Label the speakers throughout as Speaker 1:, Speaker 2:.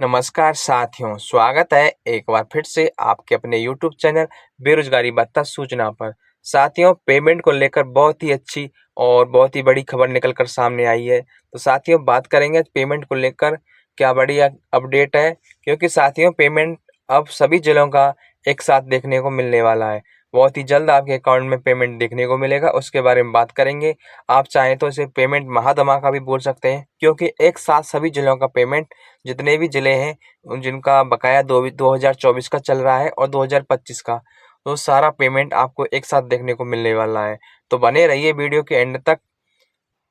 Speaker 1: नमस्कार साथियों, स्वागत है एक बार फिर से आपके अपने YouTube चैनल बेरोजगारी भत्ता सूचना पर। साथियों, पेमेंट को लेकर बहुत ही अच्छी और बहुत ही बड़ी खबर निकल कर सामने आई है। तो साथियों, बात करेंगे पेमेंट को लेकर क्या बड़ी अपडेट है, क्योंकि साथियों पेमेंट अब सभी जिलों का एक साथ देखने को मिलने वाला है। बहुत ही जल्द आपके अकाउंट में पेमेंट देखने को मिलेगा, उसके बारे में बात करेंगे। आप चाहें तो इसे पेमेंट महाधमाका भी बोल सकते हैं, क्योंकि एक साथ सभी जिलों का पेमेंट, जितने भी जिले हैं जिनका बकाया 2024 का चल रहा है और 2025 का, तो सारा पेमेंट आपको एक साथ देखने को मिलने वाला है। तो बने रहिए वीडियो के एंड तक।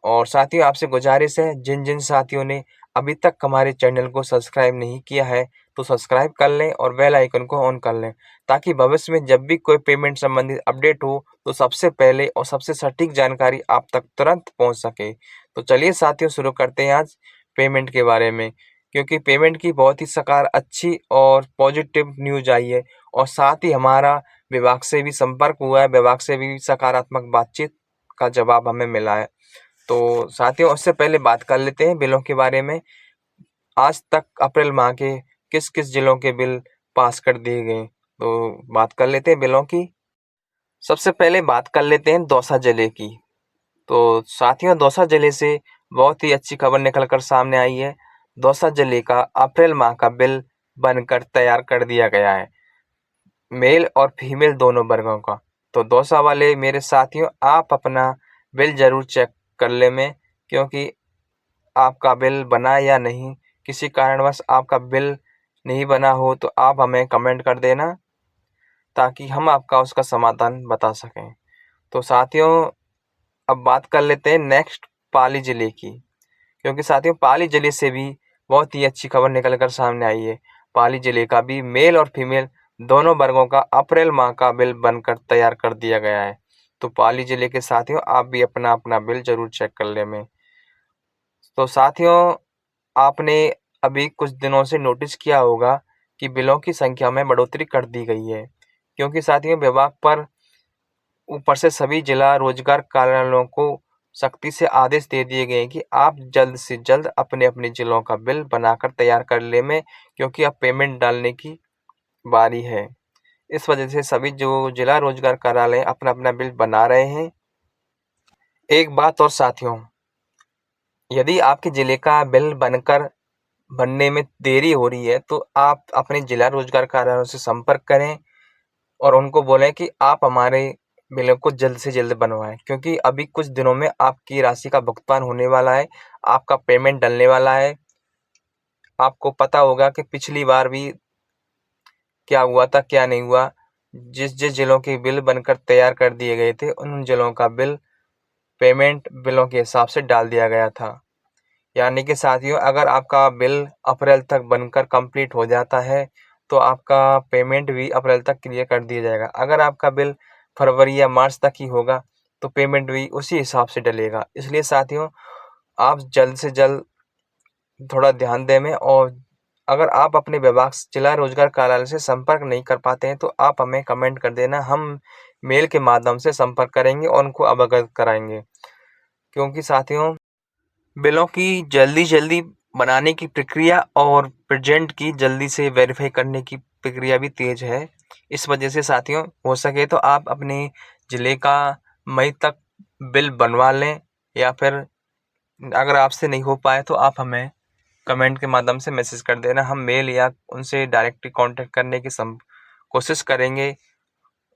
Speaker 1: और साथियों, आपसे गुजारिश है, जिन जिन साथियों ने अभी तक हमारे चैनल को सब्सक्राइब नहीं किया है तो सब्सक्राइब कर लें और बेल आइकन को ऑन कर लें, ताकि भविष्य में जब भी कोई पेमेंट संबंधित अपडेट हो तो सबसे पहले और सबसे सटीक जानकारी आप तक तुरंत पहुंच सके। तो चलिए साथियों, शुरू करते हैं आज पेमेंट के बारे में, क्योंकि पेमेंट की बहुत ही अच्छी और पॉजिटिव न्यूज आई है। और साथ ही हमारा विभाग से भी संपर्क हुआ है, विभाग से भी सकारात्मक बातचीत का जवाब हमें मिला है। तो साथियों, उससे पहले बात कर लेते हैं बिलों के बारे में। आज तक अप्रैल माह के किस किस जिलों के बिल पास कर दिए गए, तो बात कर लेते हैं बिलों की। सबसे पहले बात कर लेते हैं दौसा जिले की। तो साथियों, दौसा जिले से बहुत ही अच्छी खबर निकल कर सामने आई है। दौसा जिले का अप्रैल माह का बिल बनकर तैयार कर दिया गया है, मेल और फीमेल दोनों वर्गों का। तो दौसा वाले मेरे साथियों, आप अपना बिल ज़रूर चेक कर लें में, क्योंकि आपका बिल बना या नहीं, किसी कारणवश आपका बिल नहीं बना हो तो आप हमें कमेंट कर देना, ताकि हम आपका उसका समाधान बता सकें। तो साथियों, अब बात कर लेते हैं नेक्स्ट पाली ज़िले की, क्योंकि साथियों पाली ज़िले से भी बहुत ही अच्छी खबर निकल कर सामने आई है। पाली ज़िले का भी मेल और फीमेल दोनों वर्गों का अप्रैल माह का बिल बनकर तैयार कर दिया गया है। तो पाली ज़िले के साथियों, आप भी अपना अपना बिल ज़रूर चेक कर लें में। तो साथियों, आपने अभी कुछ दिनों से नोटिस किया होगा कि बिलों की संख्या में बढ़ोतरी कर दी गई है, क्योंकि साथियों विभाग पर ऊपर से सभी जिला रोजगार कार्यालयों को सख्ती से आदेश दे दिए गए हैं कि आप जल्द से जल्द अपने अपने जिलों का बिल बनाकर तैयार कर ले में, क्योंकि अब पेमेंट डालने की बारी है। इस वजह से सभी जो जिला रोजगार कार्यालय अपना अपना बिल बना रहे हैं। एक बात और साथियों, यदि आपके जिले का बिल बनने में देरी हो रही है तो आप अपने जिला रोजगार कार्यालय से संपर्क करें और उनको बोलें कि आप हमारे बिलों को जल्द से जल्द बनवाएं, क्योंकि अभी कुछ दिनों में आपकी राशि का भुगतान होने वाला है, आपका पेमेंट डलने वाला है। आपको पता होगा कि पिछली बार भी क्या हुआ था, क्या नहीं हुआ। जिस जिस जिलों के बिल बनकर तैयार कर दिए गए थे, उन जिलों का बिल पेमेंट बिलों के हिसाब से डाल दिया गया था। यानी कि साथियों, अगर आपका बिल अप्रैल तक बनकर कंप्लीट हो जाता है तो आपका पेमेंट भी अप्रैल तक क्लियर कर दिया जाएगा। अगर आपका बिल फरवरी या मार्च तक ही होगा तो पेमेंट भी उसी हिसाब से डलेगा। इसलिए साथियों, आप जल्द से जल्द थोड़ा ध्यान दें में। और अगर आप अपने विभाग जिला रोजगार कार्यालय से संपर्क नहीं कर पाते हैं तो आप हमें कमेंट कर देना, हम मेल के माध्यम से संपर्क करेंगे और उनको अवगत कराएंगे। क्योंकि साथियों, बिलों की जल्दी जल्दी बनाने की प्रक्रिया और प्रेजेंट की जल्दी से वेरीफाई करने की प्रक्रिया भी तेज है। इस वजह से साथियों, हो सके तो आप अपने ज़िले का मई तक बिल बनवा लें, या फिर अगर आपसे नहीं हो पाए तो आप हमें कमेंट के माध्यम से मैसेज कर देना, हम मेल या उनसे डायरेक्टली कांटेक्ट करने की कोशिश करेंगे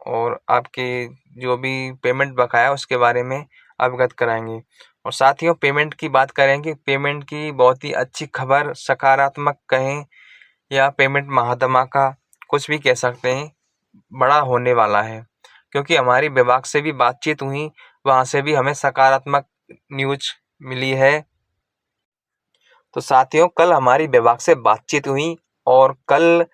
Speaker 1: और आपके जो भी पेमेंट बकाया उसके बारे में अवगत कराएंगे। और साथियों, पेमेंट की बात करें कि पेमेंट की बहुत ही अच्छी खबर, सकारात्मक कहें या पेमेंट महाधमाका, कुछ भी कह सकते हैं, बड़ा होने वाला है। क्योंकि हमारी विभाग से भी बातचीत हुई, वहाँ से भी हमें सकारात्मक न्यूज मिली है। तो साथियों, कल हमारी विभाग से बातचीत हुई और कल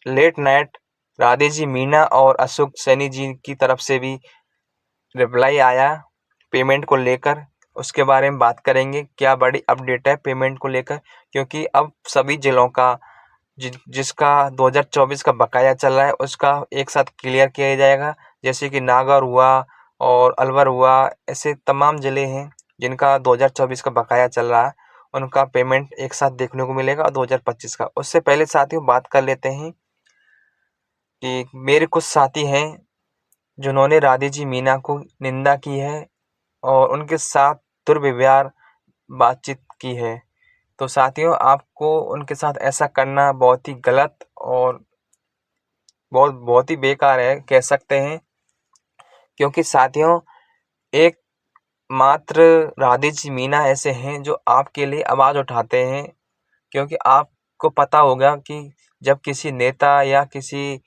Speaker 1: लेट नाइट राधे जी मीना और अशोक सैनी जी की तरफ से भी रिप्लाई आया पेमेंट को लेकर। उसके बारे में बात करेंगे, क्या बड़ी अपडेट है पेमेंट को लेकर, क्योंकि अब सभी जिलों का जिसका 2024 का बकाया चल रहा है उसका एक साथ क्लियर किया जाएगा। जैसे कि नागौर हुआ और अलवर हुआ, ऐसे तमाम ज़िले हैं जिनका 2024 का बकाया चल रहा है, उनका पेमेंट एक साथ देखने को मिलेगा और 2025 का। उससे पहले साथियों बात कर लेते हैं कि मेरे कुछ साथी हैं जिन्होंने राधे जी मीना को निंदा की है और उनके साथ दुर्व्यवहार बातचीत की है। तो साथियों आपको उनके साथ ऐसा करना बहुत ही गलत और बहुत बहुत ही बेकार है कह सकते हैं, क्योंकि साथियों एक मात्र राधे जी मीना ऐसे हैं जो आपके लिए आवाज़ उठाते हैं। क्योंकि आपको पता होगा कि जब किसी नेता या किसी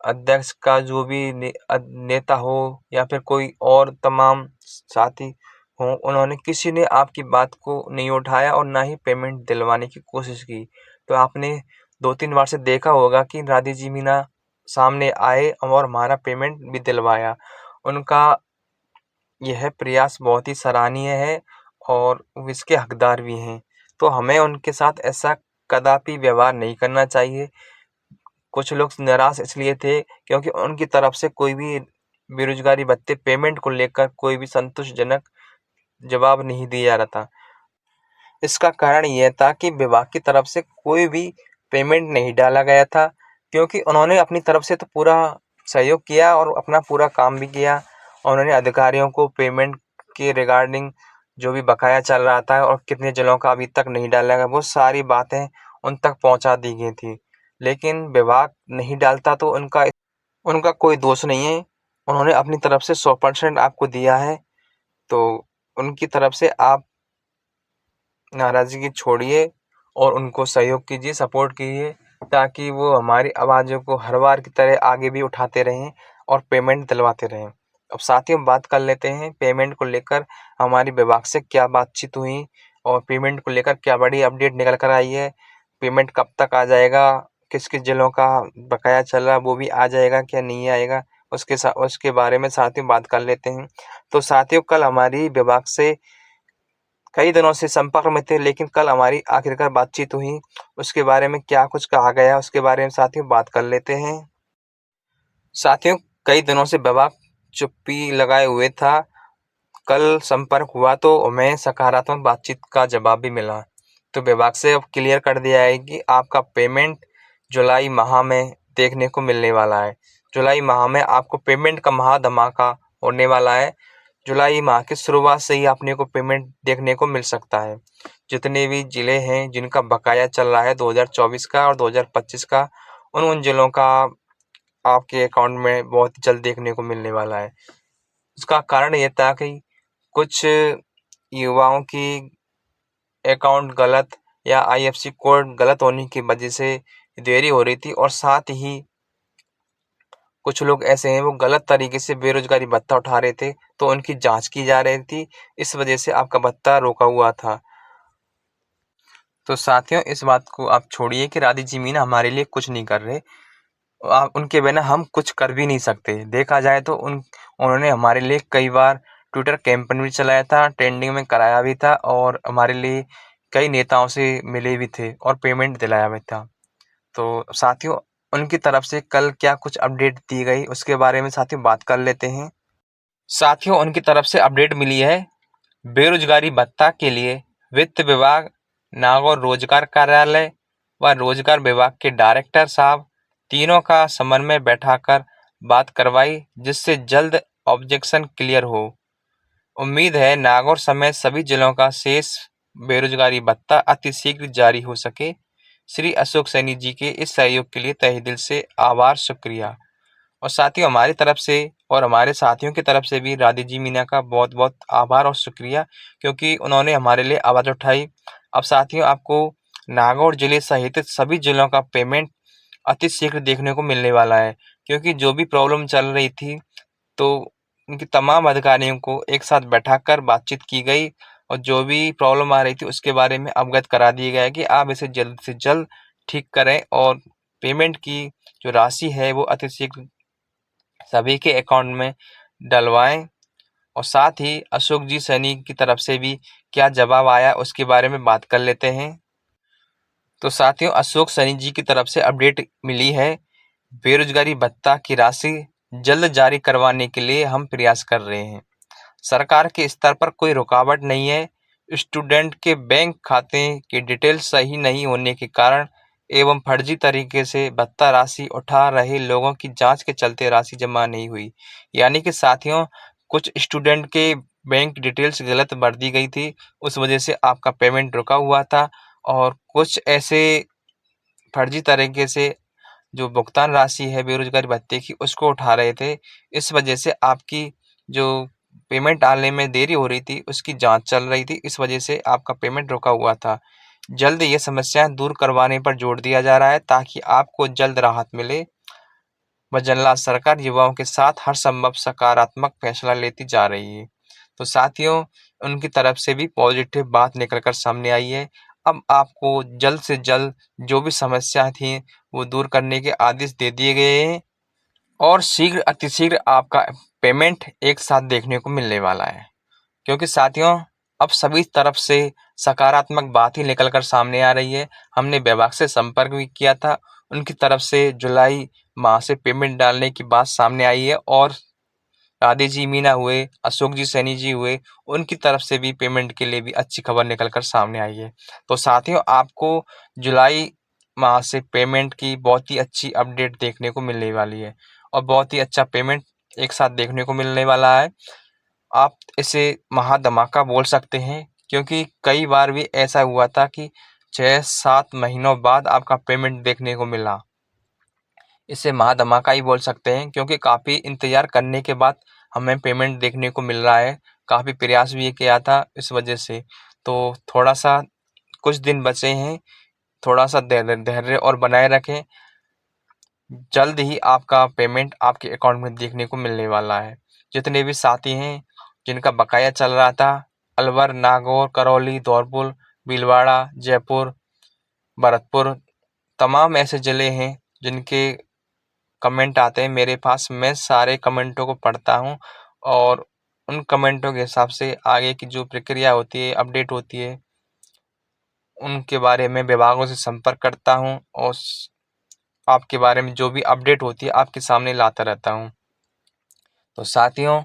Speaker 1: अध्यक्ष का जो भी नेता हो या फिर कोई और तमाम साथी हों, उन्होंने किसी ने आपकी बात को नहीं उठाया और ना ही पेमेंट दिलवाने की कोशिश की। तो आपने 2-3 बार से देखा होगा कि राधे जी मीना सामने आए और हमारा पेमेंट भी दिलवाया। उनका यह प्रयास बहुत ही सराहनीय है और वो इसके हकदार भी हैं। तो हमें उनके साथ ऐसा कदापि व्यवहार नहीं करना चाहिए। कुछ लोग नाराज़ इसलिए थे क्योंकि उनकी तरफ से कोई भी बेरोज़गारी भत्ते पेमेंट को लेकर कोई भी संतोषजनक जवाब नहीं दिया जा रहा था। इसका कारण यह था कि विभाग की तरफ से कोई भी पेमेंट नहीं डाला गया था, क्योंकि उन्होंने अपनी तरफ से तो पूरा सहयोग किया और अपना पूरा काम भी किया। उन्होंने अधिकारियों को पेमेंट के रिगार्डिंग जो भी बकाया चल रहा था और कितने जिलों का अभी तक नहीं डाला गया, वो सारी बातें उन तक पहुंचा दी गई थी। लेकिन विभाग नहीं डालता तो उनका उनका कोई दोष नहीं है। उन्होंने अपनी तरफ से 100% आपको दिया है, तो उनकी तरफ से आप नाराज़गी छोड़िए और उनको सहयोग कीजिए, सपोर्ट कीजिए, ताकि वो हमारी आवाज़ों को हर बार की तरह आगे भी उठाते रहें और पेमेंट दिलवाते रहें। अब साथियों बात कर लेते हैं पेमेंट को लेकर हमारी विभाग से क्या बातचीत हुई और पेमेंट को लेकर क्या बड़ी अपडेट निकल कर आई है। पेमेंट कब तक आ जाएगा, किस-किस जिलों का बकाया चल रहा है वो भी आ जाएगा क्या नहीं आएगा, उसके बारे में साथियों बात कर लेते हैं। तो साथियों कल हमारी विभाग से कई दिनों से संपर्क में थे, लेकिन कल हमारी आखिरकार बातचीत हुई। उसके बारे में क्या कुछ कहा गया उसके बारे में साथियों बात कर लेते हैं। साथियों कई दिनों से विभाग चुप्पी लगाए हुए था। कल संपर्क हुआ तो हमें सकारात्मक बातचीत का जवाब भी मिला। तो विभाग से अब क्लियर कर दिया है कि आपका पेमेंट जुलाई माह में देखने को मिलने वाला है। जुलाई माह में आपको पेमेंट का महाधमाका होने वाला है। जुलाई माह की शुरुआत से ही अपने को पेमेंट देखने को मिल सकता है। जितने भी जिले हैं जिनका बकाया चल रहा है 2024 का और 2025 का, उन जिलों का आपके अकाउंट में बहुत जल्द देखने को मिलने वाला है। उसका कारण ये था कि कुछ युवाओं की अकाउंट गलत या आईएफएससी कोड गलत होने की वजह से देरी हो रही थी और साथ ही कुछ लोग ऐसे हैं वो गलत तरीके से बेरोजगारी भत्ता उठा रहे थे, तो उनकी जांच की जा रही थी। इस वजह से आपका भत्ता रोका हुआ था। तो साथियों इस बात को आप छोड़िए कि राधे जी मीना हमारे लिए कुछ नहीं कर रहे। आप उनके बिना हम कुछ कर भी नहीं सकते। देखा जाए तो उन्होंने हमारे लिए कई बार ट्विटर कैंपेन भी चलाया था, ट्रेंडिंग में कराया भी था और हमारे लिए कई नेताओं से मिले भी थे और पेमेंट दिलाया भी था। तो साथियों उनकी तरफ से कल क्या कुछ अपडेट दी गई उसके बारे में साथियों बात कर लेते हैं। साथियों उनकी तरफ से अपडेट मिली है। बेरोजगारी भत्ता के लिए वित्त विभाग, नागौर रोजगार कार्यालय व रोजगार विभाग के डायरेक्टर साहब तीनों का समन्वय बैठाकर बात करवाई, जिससे जल्द ऑब्जेक्शन क्लियर हो। उम्मीद है नागौर समेत सभी जिलों का शेष बेरोजगारी भत्ता अतिशीघ्र जारी हो सके। श्री अशोक सैनी जी के इस सहयोग के लिए तहे दिल से आभार, शुक्रिया। और साथियों हमारी तरफ से और हमारे साथियों की तरफ से भी राधे जी मीना का बहुत बहुत आभार और शुक्रिया, क्योंकि उन्होंने हमारे लिए आवाज़ उठाई। अब साथियों आपको नागौर जिले सहित सभी जिलों का पेमेंट अति शीघ्र देखने को मिलने वाला है, क्योंकि जो भी प्रॉब्लम चल रही थी तो उनकी तमाम अधिकारियों को एक साथ बैठाकर बातचीत की गई और जो भी प्रॉब्लम आ रही थी उसके बारे में अवगत करा दिया गया है कि आप इसे जल्द से जल्द ठीक करें और पेमेंट की जो राशि है वो अति शीघ्र सभी के अकाउंट में डलवाएं। और साथ ही अशोक जी सैनी की तरफ से भी क्या जवाब आया उसके बारे में बात कर लेते हैं। तो साथियों अशोक सैनी जी की तरफ से अपडेट मिली है। बेरोजगारी भत्ता की राशि जल्द जारी करवाने के लिए हम प्रयास कर रहे हैं। सरकार के स्तर पर कोई रुकावट नहीं है। स्टूडेंट के बैंक खाते की डिटेल सही नहीं होने के कारण एवं फर्जी तरीके से भत्ता राशि उठा रहे लोगों की जांच के चलते राशि जमा नहीं हुई। यानी कि साथियों, कुछ स्टूडेंट के बैंक डिटेल्स गलत भर दी गई थी, उस वजह से आपका पेमेंट रुका हुआ था और कुछ ऐसे फर्जी तरीके से जो भुगतान राशि है बेरोजगारी भत्ते की उसको उठा रहे थे। इस वजह से आपकी जो पेमेंट आने में देरी हो रही थी उसकी जांच चल रही थी, इस वजह से आपका पेमेंट रुका हुआ था। जल्द ये समस्याएं दूर करवाने पर जोर दिया जा रहा है ताकि आपको जल्द राहत मिले। वजनलाल सरकार युवाओं के साथ हर संभव सकारात्मक फैसला लेती जा रही है। तो साथियों, उनकी तरफ से भी पॉजिटिव बात निकल कर सामने आई है। अब आपको जल्द से जल्द जो भी समस्या थी वो दूर करने के आदेश दे दिए गए हैं और शीघ्र अतिशीघ्र आपका पेमेंट एक साथ देखने को मिलने वाला है। क्योंकि साथियों, अब सभी तरफ से सकारात्मक बात ही निकल कर सामने आ रही है। हमने विभाग से संपर्क भी किया था, उनकी तरफ से जुलाई माह से पेमेंट डालने की बात सामने आई है और राधे जी मीना हुए, अशोक जी सैनी जी हुए, उनकी तरफ से भी पेमेंट के लिए भी अच्छी खबर निकल कर सामने आई है। तो साथियों, आपको जुलाई माह से पेमेंट की बहुत ही अच्छी अपडेट देखने को मिलने वाली है और बहुत ही अच्छा पेमेंट एक साथ देखने को मिलने वाला है। आप इसे महाधमाका बोल सकते हैं क्योंकि कई बार भी ऐसा हुआ था कि 6-7 महीनों बाद आपका पेमेंट देखने को मिला। इसे महाधमाका ही बोल सकते हैं क्योंकि काफ़ी इंतज़ार करने के बाद हमें पेमेंट देखने को मिल रहा है। काफ़ी प्रयास भी किया था इस वजह से। तो थोड़ा-सा कुछ दिन बचे हैं, थोड़ा-सा धैर्य और बनाए रखें। जल्द ही आपका पेमेंट आपके अकाउंट में देखने को मिलने वाला है। जितने भी साथी हैं जिनका बकाया चल रहा था, अलवर, नागौर, करौली, धौलपुर, भीलवाड़ा, जयपुर, भरतपुर, तमाम ऐसे ज़िले हैं जिनके कमेंट आते हैं मेरे पास। मैं सारे कमेंटों को पढ़ता हूँ और उन कमेंटों के हिसाब से आगे की जो प्रक्रिया होती है, अपडेट होती है, उनके बारे में विभागों से संपर्क करता हूँ और आपके बारे में जो भी अपडेट होती है आपके सामने लाता रहता हूँ। तो साथियों,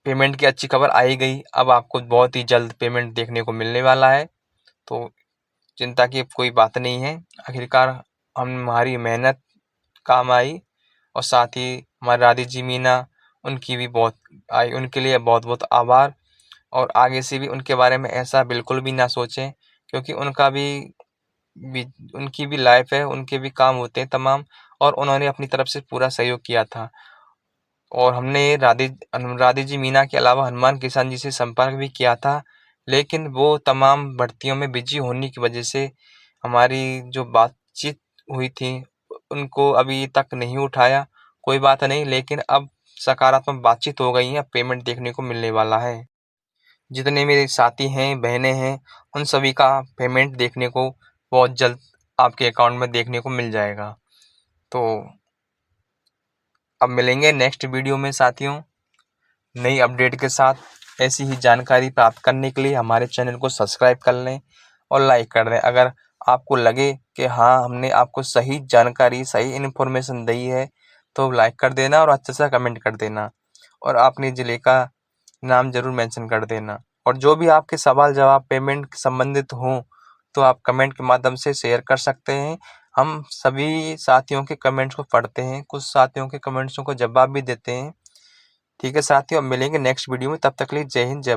Speaker 1: पेमेंट की अच्छी खबर आई गई। अब आपको बहुत ही जल्द पेमेंट देखने को मिलने वाला है, तो चिंता की कोई बात नहीं है। आखिरकार हमारी मेहनत काम आई और साथ ही हमारे राधे जी मीना, उनकी भी बहुत आई, उनके लिए बहुत-बहुत आभार। और आगे से भी उनके बारे में ऐसा बिल्कुल भी ना सोचें क्योंकि भी उनकी भी लाइफ है, उनके भी काम होते हैं तमाम और उन्होंने अपनी तरफ से पूरा सहयोग किया था। और हमने राधे जी मीना के अलावा हनुमान किसान जी से संपर्क भी किया था, लेकिन वो तमाम भर्तियों में बिजी होने की वजह से हमारी जो बातचीत हुई थी उनको अभी तक नहीं उठाया। कोई बात नहीं, लेकिन अब सकारात्मक बातचीत हो गई है, अब पेमेंट देखने को मिलने वाला है। जितने मेरे साथी हैं, बहनें हैं, उन सभी का पेमेंट देखने को बहुत जल्द आपके अकाउंट में देखने को मिल जाएगा। तो अब मिलेंगे नेक्स्ट वीडियो में साथियों, नई अपडेट के साथ। ऐसी ही जानकारी प्राप्त करने के लिए हमारे चैनल को सब्सक्राइब कर लें और लाइक कर दें। अगर आपको लगे कि हाँ, हमने आपको सही जानकारी, सही इन्फॉर्मेशन दी है, तो लाइक कर देना और अच्छे से कमेंट कर देना और अपने ज़िले का नाम ज़रूर मेंशन कर देना। और जो भी आपके सवाल जवाब पेमेंट के संबंधित हों, तो आप कमेंट के माध्यम से शेयर कर सकते हैं। हम सभी साथियों के कमेंट्स को पढ़ते हैं, कुछ साथियों के कमेंट्सों को जवाब भी देते हैं। ठीक है साथियों, अब मिलेंगे नेक्स्ट वीडियो में, तब तक के लिए जय हिंद, जय भारत।